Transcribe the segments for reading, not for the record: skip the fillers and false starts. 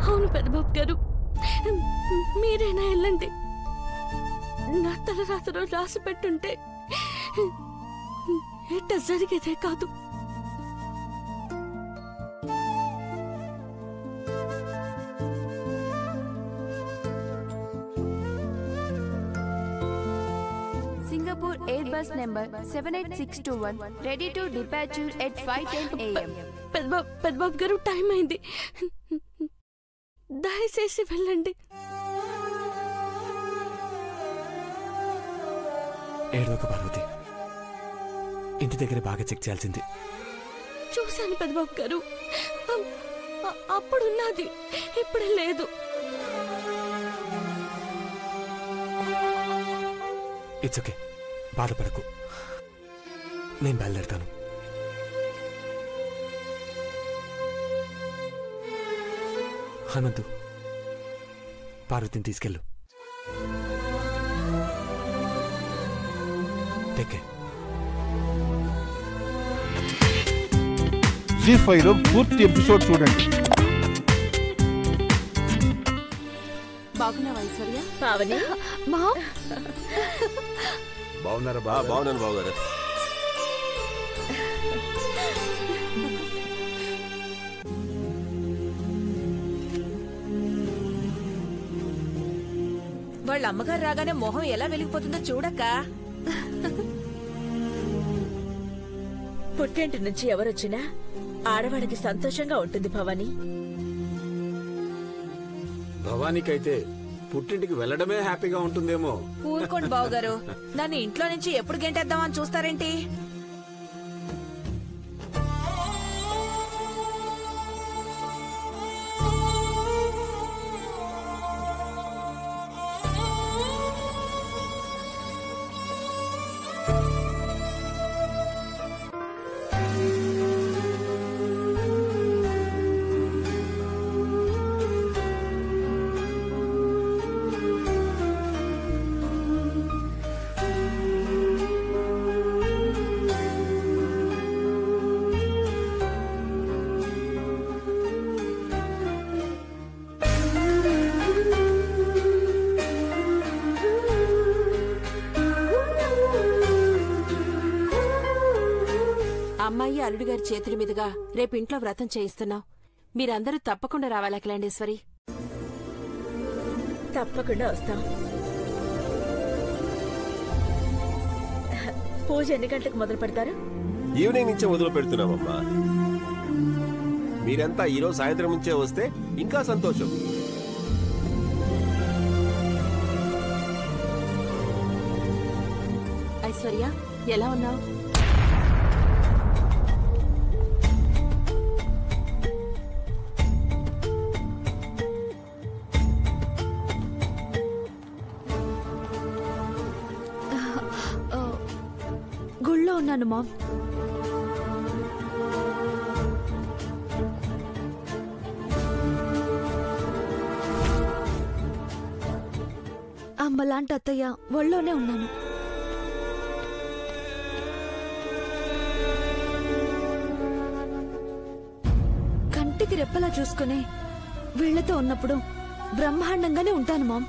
అవును పెద్దబాబు గారు, మీరైనా వెళ్ళండి. నా తలరాతలో రాసి పెట్టుంటే ఎట్ట జరిగేదే కాదు. Singapore Airbus number 78621 ready to departure at 5:10 AM. పెద్దబాబు గారు, టైం అయింది, దయచేసి వెళ్ళండి. ఏడవకు పార్వతి, ఇంటి దగ్గర బాగా చెక్ చేయాల్సింది. చూశాను పెద్దబాబు గారు, అప్పుడున్నది, ఇప్పుడు లేదు. ఇట్స్ ఓకే, బాధపడకు, నేను బయలుదేరుతాను. హనుమంతు, పార్వతిని తీసుకెళ్ళు. జీ5 లో పూర్తి ఎపిసోడ్ చూడండి. బాగున్నావా ఐశ్వర్య? పావని, బాగున్నారా? బాగున్నాను బావగారు. వాళ్ళ అమ్మగారు రాగానే మొహం ఎలా వెలిగిపోతుందో చూడక్క. పుట్టింటి నుంచి ఎవరొచ్చినా ఆడవాడికి సంతోషంగా ఉంటుంది భవానీ. భవానీకైతే పుట్టింటికి వెళ్ళడమే హ్యాపీగా ఉంటుందేమో. ఊరుకోండి బావగారు, నన్ను ఇంట్లో నుంచి ఎప్పుడు గెంటేద్దామని చూస్తారేంటి? అమ్మాయి అల్లుడి గారి చేతుల మీదుగా రేపు ఇంట్లో వ్రతం చేయిస్తున్నాం. మీరందరూ తప్పకుండా రావాలి అఖిలాండేశ్వరి. తప్పకుండా వస్తాం. పూజ ఎన్ని గంటలకు మొదలు పెడతారు? ఈవినింగ్ నుంచే మొదలు పెడుతున్నామమ్మా. మీరంతా ఈరోజు సాయంత్రం నుంచే వస్తే ఇంకా సంతోషం. ఐశ్వర్య, ఎలా ఉన్నావు? గుళ్ళో ఉన్నాను మామ్. అమ్మలాంటి అత్తయ్య ఒళ్ళోనే ఉన్నాను. కంటికి రెప్పలా చూసుకుని వీళ్లతో ఉన్నప్పుడు బ్రహ్మాండంగానే ఉంటాను మామ్.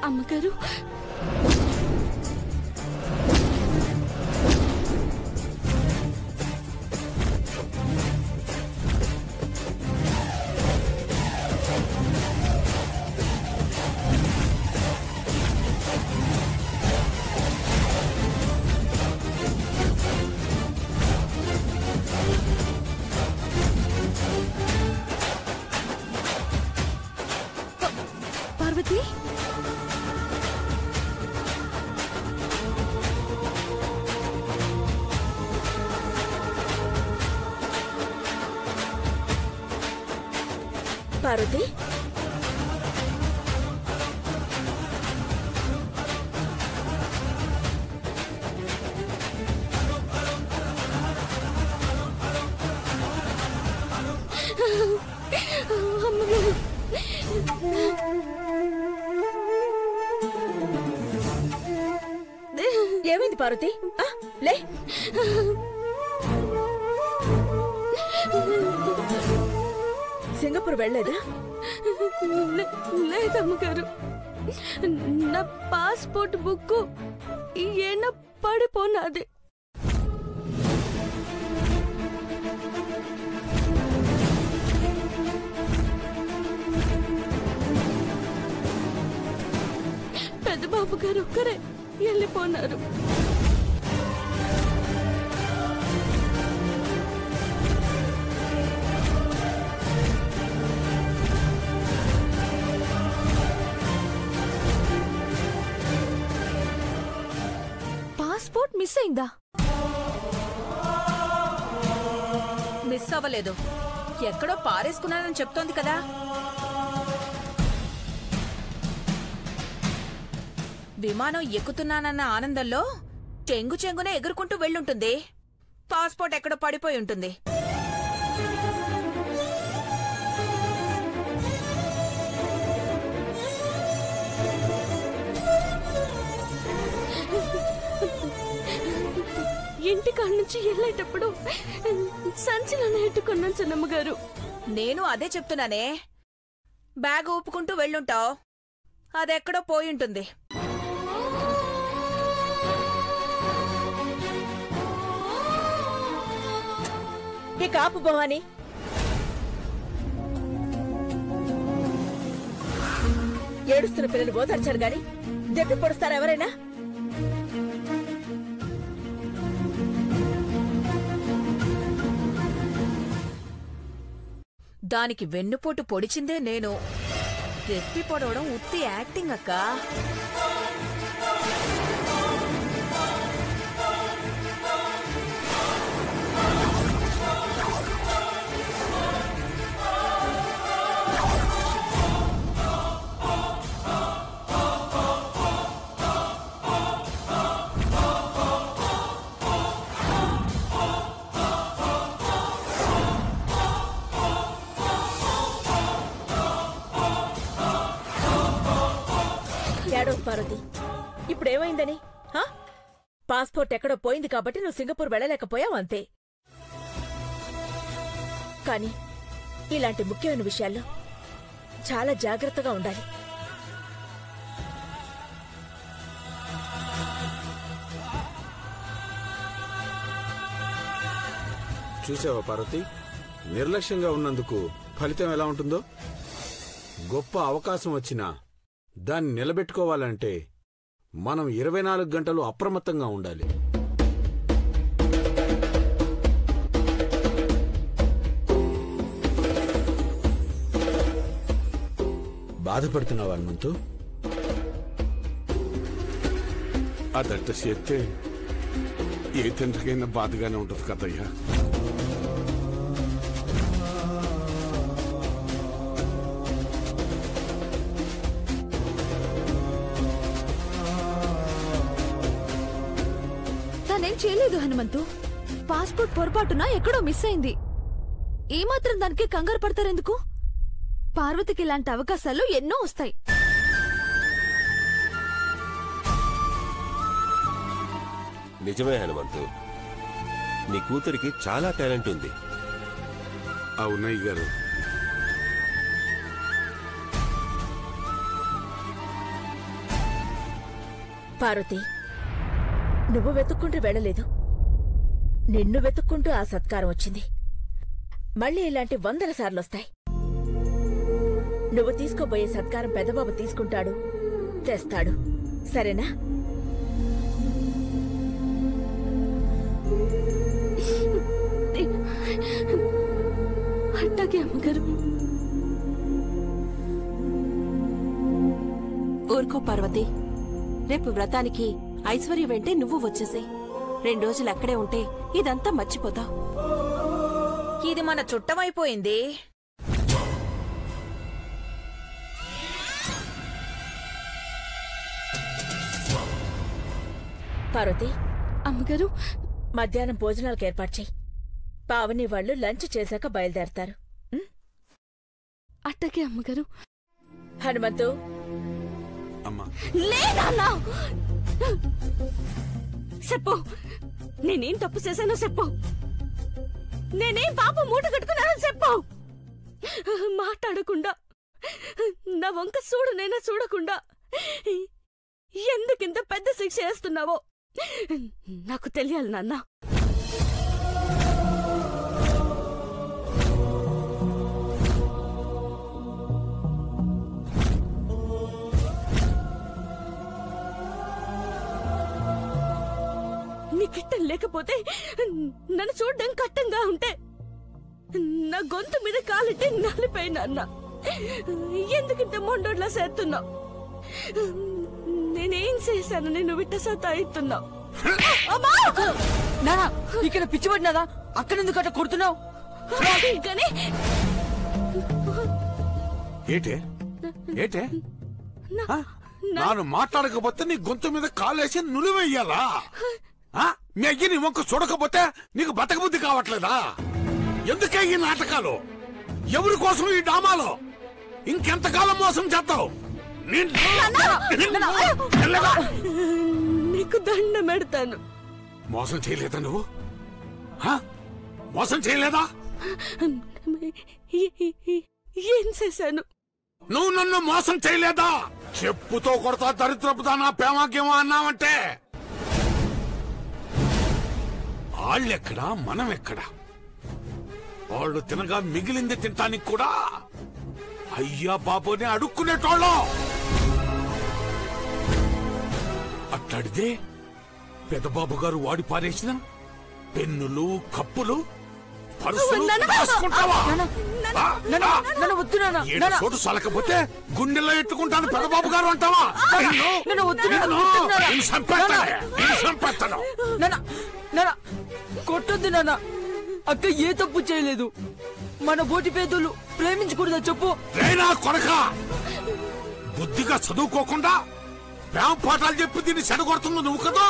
అమ్మగారు, పార్వతి, పార్వతి, ఏమైంది పార్వతి? లే. సింగపూర్ వెళ్ళలేదా? లేదమ్మగారు, నా పాస్పోర్ట్ బుక్ ఏనా పడిపోనాది. పెద్దబాబు గారు ఒక్కరే వెళ్ళిపోనారు. పాస్పోర్ట్ మిస్ అయిందా? మిస్ అవ్వలేదు, ఎక్కడో పారేసుకున్నానని చెప్తోంది కదా. విమానం ఎక్కుతున్నానన్న ఆనందంలో చెంగు చెంగునే ఎగురుకుంటూ వెళ్ళుంటుంది. పాస్పోర్ట్ ఎక్కడో పడిపోయి ఉంటుంది. ఇంటికాడ నుంచి వెళ్ళేటప్పుడు సంచిలోనే ఎట్టుకున్నాను చిన్నమ్మగారు. నేను అదే చెప్తున్నానే, బ్యాగ్ ఊపుకుంటూ వెళ్ళుంటావు, అదెక్కడో పోయుంటుంది. ఇక ఆపు భవాని. ఏడుస్తున్న పిల్లలు ఓదార్చారు గాని దెప్పి పొడుస్తారా ఎవరైనా? దానికి వెన్నుపోటు పొడిచిందే నేను. దెప్పి పొడవడం ఉత్తి యాక్టింగ్ అక్క. పార్వతి, ఇప్పుడేమైందని? పాస్పోర్ట్ ఎక్కడో పోయింది కాబట్టి నువ్వు సింగపూర్ వెళ్ళలేకపోయావు అంతే. కానీ ఇలాంటి ముఖ్యమైన విషయాల్లో చాలా జాగ్రత్తగా ఉండాలి. చూసావా పార్వతి, నిర్లక్ష్యంగా ఉన్నందుకు ఫలితం ఎలా ఉంటుందో. గొప్ప అవకాశం వచ్చినా దాన్ని నిలబెట్టుకోవాలంటే మనం 24 గంటలు అప్రమత్తంగా ఉండాలి. బాధపడుతున్నావా హనుమంతు? అదంట చేస్తే ఏ తండ్రికైనా బాధగానే ఉంటుంది కదయ్యా. తనేం చేయలేదు హనుమంతు. పాస్పోర్ట్ పొరపాటున ఎక్కడో మిస్ అయింది. ఏమాత్రం దానికి కంగారు పడతారెందుకు? పార్వతికి ఇలాంటి అవకాశాలు ఎన్నో వస్తాయి. నిజమే హనుమంతు, నీ కూతురికి చాలా టాలెంట్ ఉంది. అవునయ్య గారు. పార్వతి, నువ్వు వెతుక్కుంటూ వెళ్ళలేదు, నిన్ను వెతుక్కుంటూ ఆ సత్కారం వచ్చింది. మళ్ళీ ఇలాంటి 100 సార్లొస్తాయి. నువ్వు తీసుకోబోయే సత్కారం పెద్దబాబు తీసుకుంటాడు, తెస్తాడు. సరేనా? అట్టాగే అమ్మగారు. ఊరుకో పార్వతి, రేపు వ్రతానికి ఐశ్వర్య వెంటే నువ్వు వచ్చేసే. 2 రోజులు అక్కడే ఉంటే ఇదంతా మర్చిపోతావు. ఇది మన చుట్టమైపోయింది. పార్వతి, అమ్మగారు, మధ్యాహ్నం భోజనాలకు ఏర్పాటు చెయ్యి. పావని వాళ్ళు లంచ్ చేశాక బయలుదేరతారు. అట్టకే అమ్మగారు. హనుమంతు, లేదన్నా చెప్పు. నేనేం తప్పు చేశానో చెప్పు. నేనేం పాప మూట కట్టుకున్నానో చెప్పు. మాట్లాడకుండా నా వంక చూడనైనా చూడకుండా ఎందుకింత పెద్ద శిక్ష వేస్తున్నావో నాకు తెలియాలి నాన్న. నీకిట్టం లేకపోతే నన్ను చూడడం కట్టంగా ఉంటే నా గొంతు మీద కాలిట్టి నలిపోయినా అన్న. ఎందుకింత మొండోడ్లా చేస్తున్నావు? నేనేం చేశానని నువ్వు ఇట్ట సతాయిస్తున్నావు? నానా ఇక్కడ పిచ్చి పడినదా? అక్కడెందుకు అట్ట కొడుతున్నావు? ఏటే ఏటే నాను మాట్లాడకపోతే నీ గొంతు మీద కాలేసి నులివెయ్యాలా? మీ అయ్యి నీ వంక చూడకపోతే నీకు బతకబుద్ధి కావట్లేదా? ఎందుకే ఈ నాటకాలు? ఎవరి కోసం ఈ డ్రామాలు? ఇంకెంతకాలం మోసం చేస్తావు? నీకు దండం పెడతాను. మోసం చేయలేదా నువ్వు? మోసం చేయలేదా? ఏం చేశాను? నువ్వు నన్ను మోసం చేయలేదా? చెప్పుతో కొడతా దరిద్రపు దానా ప్రేమాకేమో అన్నావంటే వాళ్ళెక్కడా మనం ఎక్కడా? వాళ్ళు తినగా మిగిలింది తింటానికి కూడా అయ్యా బాబోనే అడుక్కునేటోళ్ళం. అట్లాడితే పెదబాబు గారు వాడి పారేసిన పెన్నులు కప్పులు పరుసులు రాసుకుంటావా? చోటు సలకపోతే గుండెల్లో ఎట్టుకుంటాను పెదబాబు గారు అంటావా? కొట్టొద్దు నాన్న. అక్క ఏ తప్పు చేయలేదు. మన బోటి పేదోళ్ళు ప్రేమించకూడదా చెప్పు? రేనా కొడక, బుద్ధిగా చదువుకోకుండా ప్రేమ పాఠాలు చెప్పి దీన్ని చెడగొడుతున్నా నువ్వు కదా?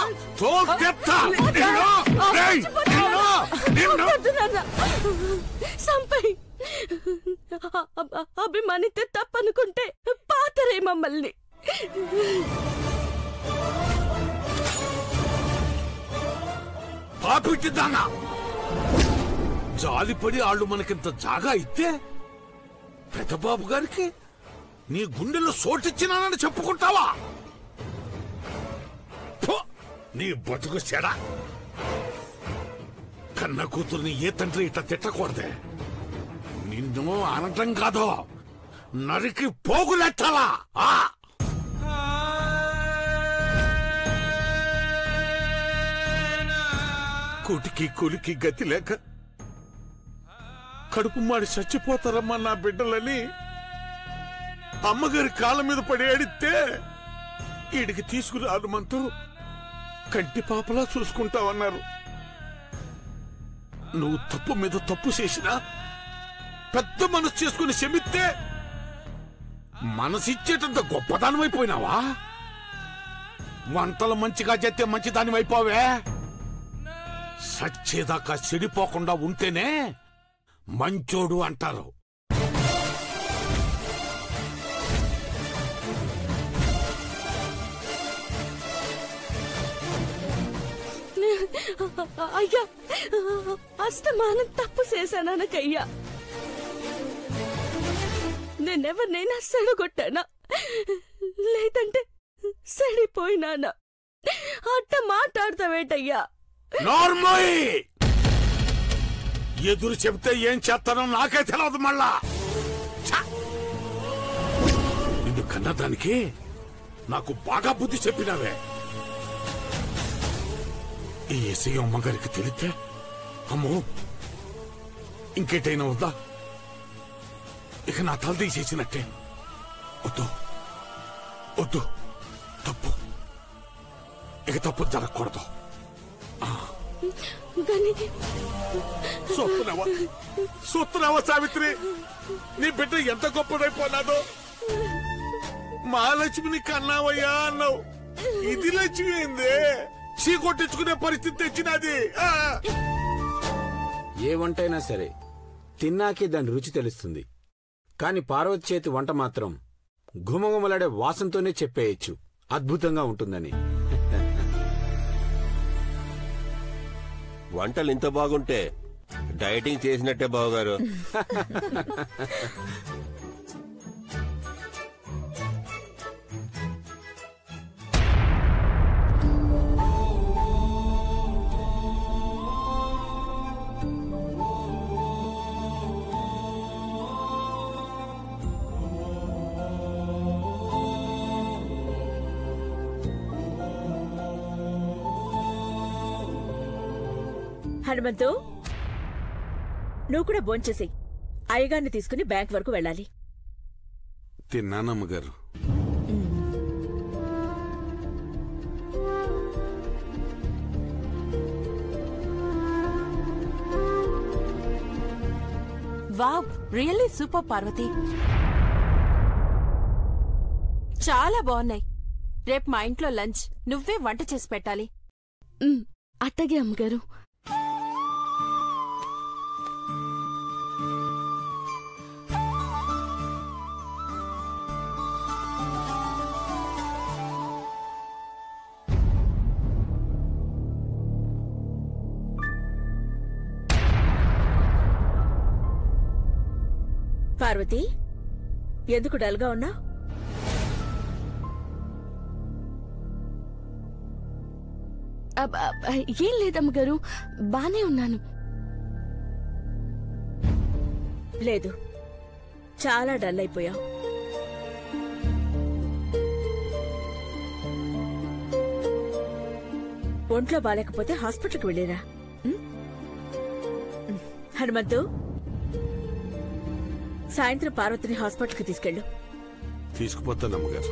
అభిమానితే తప్పనుకుంటే పాతరే మమ్మల్ని. పాపిట్టిద్దానా జాలిపడి వాళ్ళు మనకింత జాగా ఇస్తే పెద్దబాబు గారికి నీ గుండెల్లో సోటిచ్చినానని చెప్పుకుంటావా? నీ బతుకు చెడ. కన్న కూతుర్ని ఏ తండ్రి ఇట్లా తిట్టకూడదే. నిన్ను అనటం కాదు, నరికి పోగులెట్టాలా? కూటికి కూలికి గతి లేక కడుపు మాడి చచ్చిపోతారమ్మా నా బిడ్డలని అమ్మగారి కాళ్ళ మీద పడి అడిగితే ఈడికి తీసుకుని హనుమంతు కంటి పాపలా చూసుకుంటావన్నారు. నువ్వు తప్పు మీద తప్పు చేసినా పెద్ద మనసు చేసుకుని క్షమిస్తే మనసిచ్చేటంత గొప్పదానివైపోయినావా? వంటలు మంచిగా చేస్తే మంచిదానివైపోవే. సచ్చేదాకా చెడిపోకుండా ఉంటేనే మంచోడు అంటారు. అయ్యా, అస్తమానం తప్పు చేశాననకయ్యా. నేనెవరినైనా సెడగొట్టానా, లేదంటే సెడిపోయినానా? అట్ట మాట్లాడతావేటయ్యా? నార్మల్ ఎదురు చెప్తే ఏం చేస్తానో నాకే తెలియదు. మళ్ళా నిన్ను కన్నదానికి నాకు బాగా బుద్ధి చెప్పినావే. ఈ ఎస్ఐ అమ్మగారికి తెలిస్తే అమ్మో ఇంకేటైనా వద్దా? ఇక నా తల తీసేసినట్టే. వద్దు వద్దు, తప్పు ఇక తప్పు జరగకూడదు. చూస్తున్నావా సావిత్రి, నీ బిడ్డ ఎంత గొప్పదైపోనాదో? మహాలక్ష్మిని కన్నావయ్యా అన్నావు, ఇది లక్ష్మి ఏందే? చీ కొట్టించుకునే పరిస్థితి తెచ్చినది. ఏ వంటైనా సరే తిన్నాకే దాని రుచి తెలుస్తుంది. కాని పార్వతి చేతి వంట మాత్రం ఘుమఘుమలాడే వాసనతోనే చెప్పేయచ్చు అద్భుతంగా ఉంటుందని. వంటలు ఇంత బాగుంటే డైటింగ్ చేసినట్టే బావగారు. హనుమంతు, నువ్వు కూడా భోంచేసేయ్. అయ్యగారిని తీసుకుని బ్యాంక్ వరకు వెళ్ళాలి. తిన్నానమ్మగారు. Wow, really super Parvati. చాలా బాగున్నాయి. రేపు మా ఇంట్లో లంచ్ నువ్వే వంట చేసి పెట్టాలి. అట్టగే అమ్మగారు. పార్వతి, ఎందుకు డల్గా ఉన్నావు? ఏం లేదమ్మగారు, బానే ఉన్నాను. లేదు, చాలా డల్ అయిపోయావు. ఒంట్లో బాలేకపోతే హాస్పిటల్కి వెళ్ళిరా. హనుమంతు, సాయంత్రం పార్వతిని హాస్పిటల్కి తీసుకెళ్ళు. తీసుకుపోతానమ్మగారు.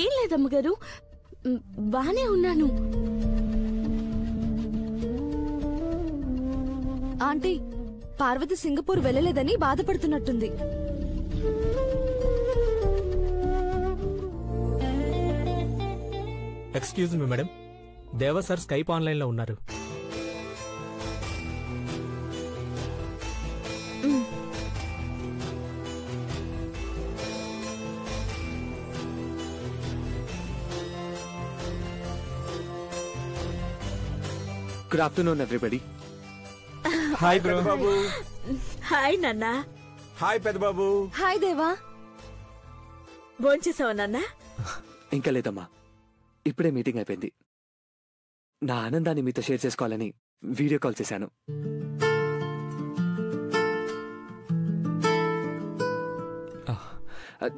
ఏం లేదమ్మగారు, బానే ఉన్నాను. ఆంటీ, పార్వతి సింగపూర్ వెళ్ళలేదని బాధపడుతున్నట్టుంది. Excuse me madam, Deva sir Skype online లో ఉన్నారు. Good afternoon everybody. Hi bro. బాబు. హాయ్ నాన్న. హాయ్ పెద్ద బాబు. హాయ్ దేవా. భోంచేసావా నాన్న? ఇంకా లేదమ్మా, ఇప్పుడే మీటింగ్ అయిపోయింది. నా ఆనందాన్ని మీతో షేర్ చేసుకోవాలని వీడియో కాల్ చేశాను.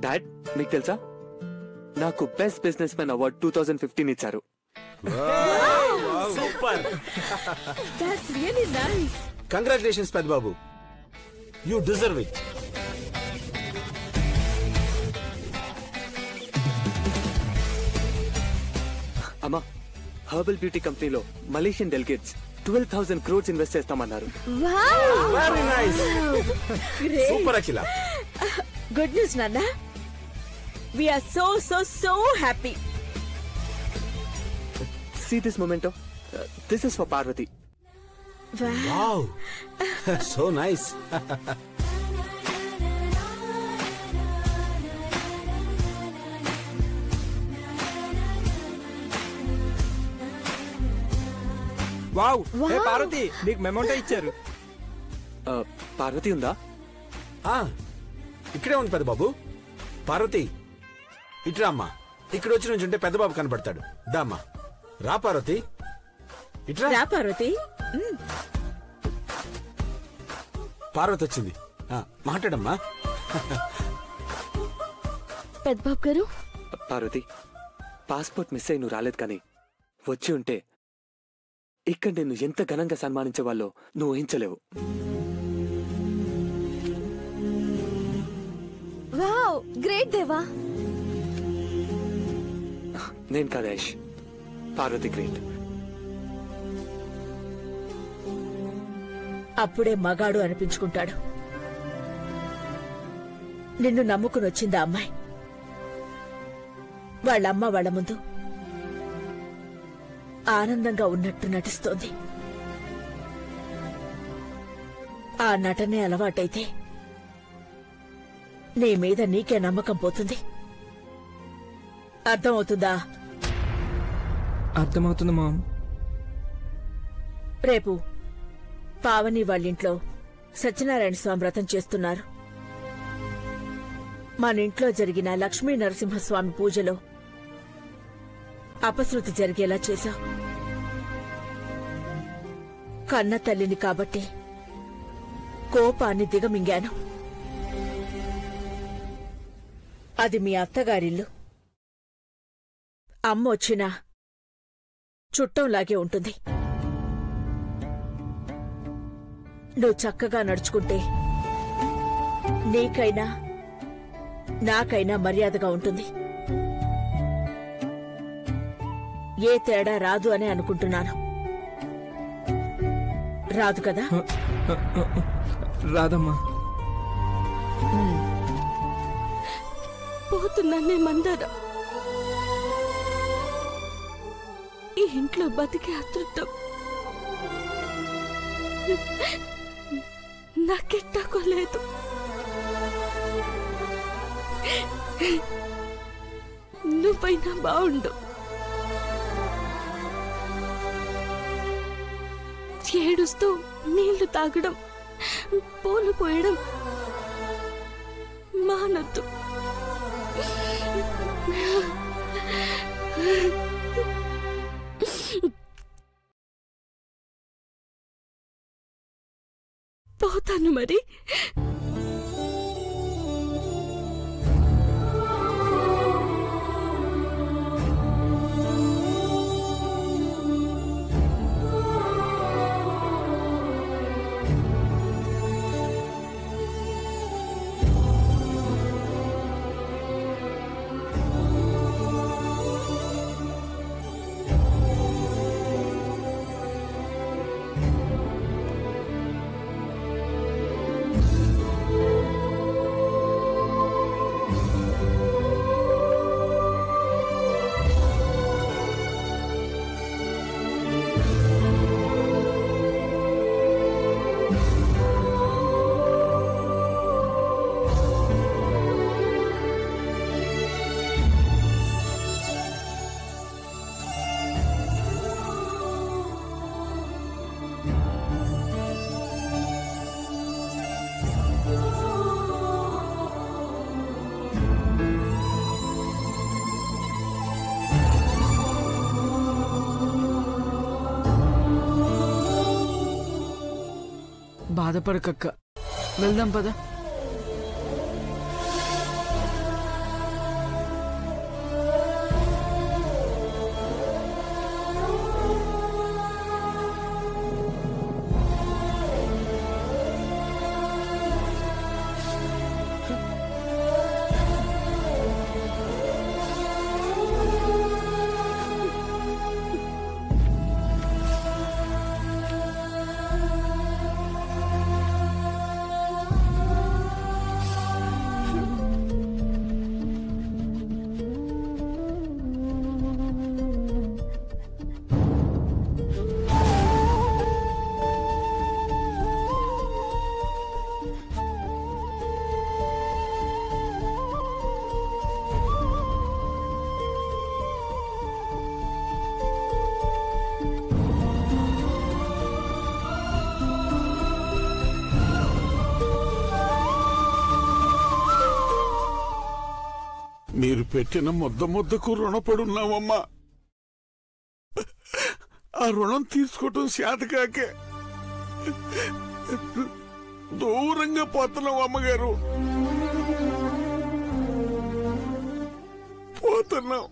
డాడ్, మీకు తెలుసా, నాకు బెస్ట్ బిజినెస్ మ్యాన్ అవార్డ్ 2015 ఇచ్చారు. Super. That's really nice. Congratulations పెద్ద బాబు. You deserve it. అమ్మా, హర్బల్ బ్యూటీ కంపెనీలో మలేషియన్ డెలిగేట్స్ 12,000 crores ఇన్వెస్ట్ చేస్తామన్నారు. Very nice. Super Akhila. Good news నాన్న. We are so happy. See this memento? This is for Parvati. Wow. So nice. Wow, hey Parvati, నీకు memento ఇచ్చారు. పార్వతి ఉందా? ఇక్కడే ఉంది పెద్ద బాబు. పార్వతి, ఇట్రా అమ్మా. ఇక్కడ వచ్చి నుంచి ఉంటే పెద్ద బాబు కనపడతాడు. దామ్మా, రా పార్వతి. ఇట్రా. రా పార్వతి. పార్వతి వచ్చింది, మాట్లాడమ్మా. పెద్దబాబు గారు. పార్వతి, పాస్పోర్ట్ మిస్ అయి నువ్వు రాలేదు, కానీ వచ్చి ఉంటే ఇక్కడ నిన్ను ఎంత ఘనంగా సన్మానించే వాళ్ళో నువ్వు ఊహించలేవు. వావ్, గ్రేట్ దేవా. నేను కాదేష్, పార్వతి గ్రేట్. అప్పుడే మగాడు అనిపించుకుంటాడు. నిన్ను నమ్ముకుని వచ్చిందా అమ్మాయి. వాళ్ళమ్మ వాళ్ళ ముందు ఆనందంగా ఉన్నట్టు నటిస్తోంది. ఆ నటనే అలవాటైతే నీ మీద నీకే నమ్మకం పోతుంది. అర్థమవుతుందా? అర్థమవుతుంది మామ్. రేపు పావని వాళ్ళింట్లో సత్యనారాయణ స్వామి వ్రతం చేస్తున్నారు. మన ఇంట్లో జరిగిన లక్ష్మీ నరసింహస్వామి పూజలో అపశృతి జరిగేలా చేశావు. కన్న తల్లిని కాబట్టి కోపాన్ని దిగమింగాను. అది మీ అత్తగారిల్లు. అమ్మ వచ్చినా చుట్టంలాగే ఉంటుంది. నువ్వు చక్కగా నడుచుకుంటే నీకైనా నాకైనా మర్యాదగా ఉంటుంది. ఏ తేడా రాదు అని అనుకుంటున్నాను. రాదు కదా? రాదమ్మా. పోతున్నానే మందార. ఈ ఇంట్లో బతికే అదృష్టం నాకెట్టాకో లేదు. నువ్వైనా బావుండు. ఏడుస్తూ నీళ్లు తాగడం, పూలు పోయడం మానొద్దు. పోతాను మరి. బాధపడకక్క, వెళ్దాం పద. మీరు పెట్టిన ముద్దకు రుణపడున్నామమ్మా. ఆ రుణం తీసుకోవటం శాతకాకే దూరంగా పోతున్నాం అమ్మగారు, పోతున్నాం.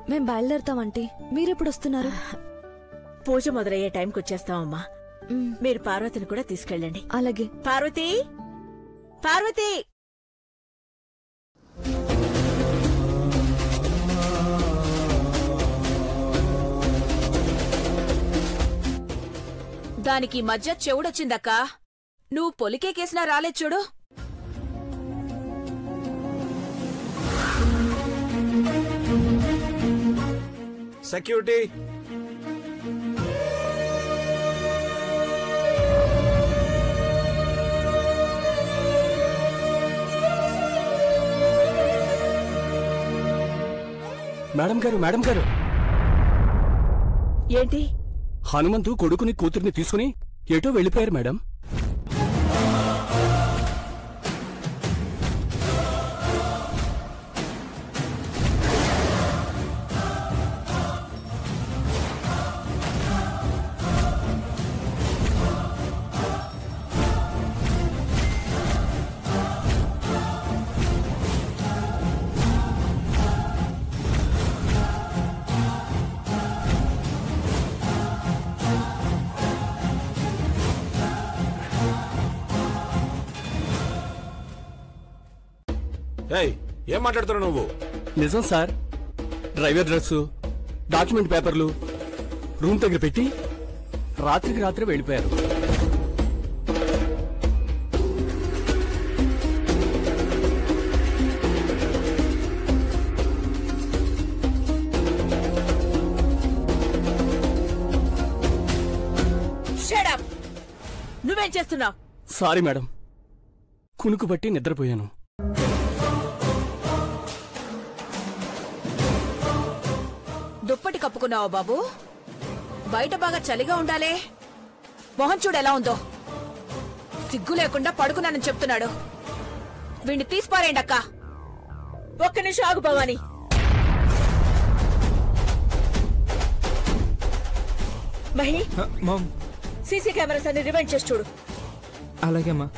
మేం బయలుదేరుతామంటే మీరెప్పుడు వస్తున్నారు? పూజ మొదలయ్యే టైంకి వచ్చేస్తామమ్మా. మీరు పార్వతిని కూడా తీసుకెళ్ళండి. అలాగే. పార్వతి, పార్వతి, దానికి మధ్య చెవుడొచ్చిందక్క. నువ్వు పొలికేకేసినా రాలేదు చూడు. సెక్యూరిటీ, మేడం గారు ఏంటి? హనుమంతు కొడుకుని కూతుర్ని తీసుకుని ఎటో వెళ్ళిపోయారు మేడం. ఏం మాట్లాడుతున్నావు నువ్వు? నిజం సార్. డ్రైవర్ డ్రెస్సు, డాక్యుమెంట్ పేపర్లు రూమ్ దగ్గర పెట్టి రాత్రికి రాత్రి వెళ్ళిపోయారు. నువ్వేం చేస్తున్నావు? సారీ మేడం, కునుకు పట్టి నిద్రపోయాను. దుప్పటి కప్పుకున్నావా బాబు? బయట బాగా చలిగా ఉండాలే. మొహం చూడు ఎలా ఉందో. సిగ్గు లేకుండా పడుకున్నానని చెప్తున్నాడు. వీణ్ణి తీసిపారేయండి అక్క. ఒక్క నిమిషం ఆగు భవాని. మహి, సీసీ కెమెరాస్ అన్ని రివైండ్ చేసి చూడు. అలాగే అమ్మా.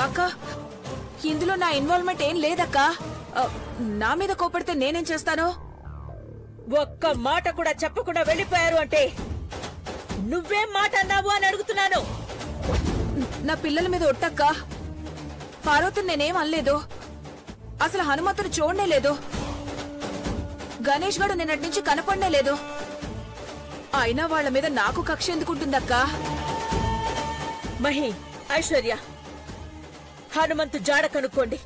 అక్క, ఇందులో నా ఇన్వాల్వ్మెంట్ ఏం లేదక్కా. నా మీద కోపడితే నేనేం చేస్తాను? ఒక్క మాట కూడా చెప్పకుండా వెళ్ళిపోయారు అంటే నువ్వేం మాట అన్నావు అని అడుగుతున్నాను. నా పిల్లల మీద ఒట్టక్క. పార్వతిని నేనేం అనలేదు. అసలు హనుమంతుని చూడనే లేదు. గణేష్ గడు నిన్నటి నుంచి కనపడనే లేదు. అయినా వాళ్ళ మీద నాకు కక్ష ఎందుకుంటుందక్కా? మహి, ఐశ్వర్య, హనుమంతు జాడ కనుక్కోండి.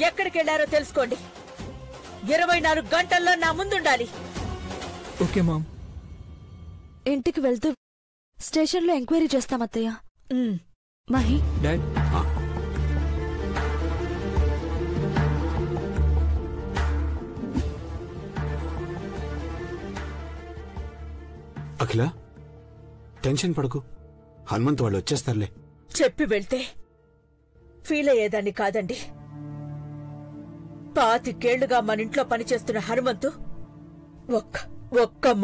ఎక్కడికెళ్లారో తెలుసుకోండి. 24 గంటల్లో నా ముందుండాలి. Okay ma'am. ఇంటికి వెళ్తూ స్టేషన్లో ఎంక్వైరీ చేస్తాం అత్తయ్య. మహి, డాడ్, అఖిల, టెన్షన్ పడకు. హనుమంత్ వాళ్ళు వచ్చేస్తారులే. చెప్పి వెళ్తే ఫీల్ అయ్యేదాన్ని కాదండి. 25 ఏళ్లుగా మన ఇంట్లో పనిచేస్తున్న హనుమంతు ఒక్క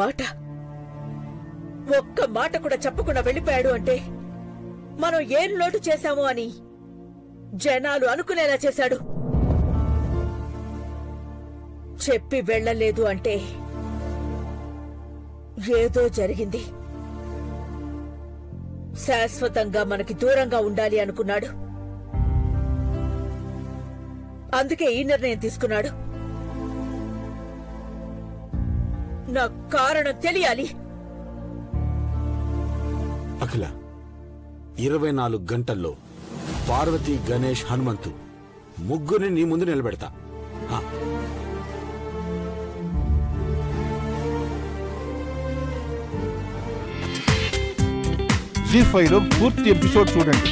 మాట కూడా చెప్పకుండా వెళ్ళిపోయాడు అంటే మనం ఏం లోటు చేశాము అని జనాలు అనుకునేలా చేశాడు. చెప్పి వెళ్ళలేదు అంటే ఏదో జరిగింది. శాశ్వతంగా మనకి దూరంగా ఉండాలి అనుకున్నాడు. అందుకే ఈ నిర్ణయం తీసుకున్నాడు. నా కారణం తెలియాలి. అఖిల, 24 గంటల్లో పార్వతి, గణేష్, హనుమంతు ముగ్గురిని నీ ముందు నిలబెడతా. జీ5 లో పూర్తి ఎపిసోడ్ చూడండి.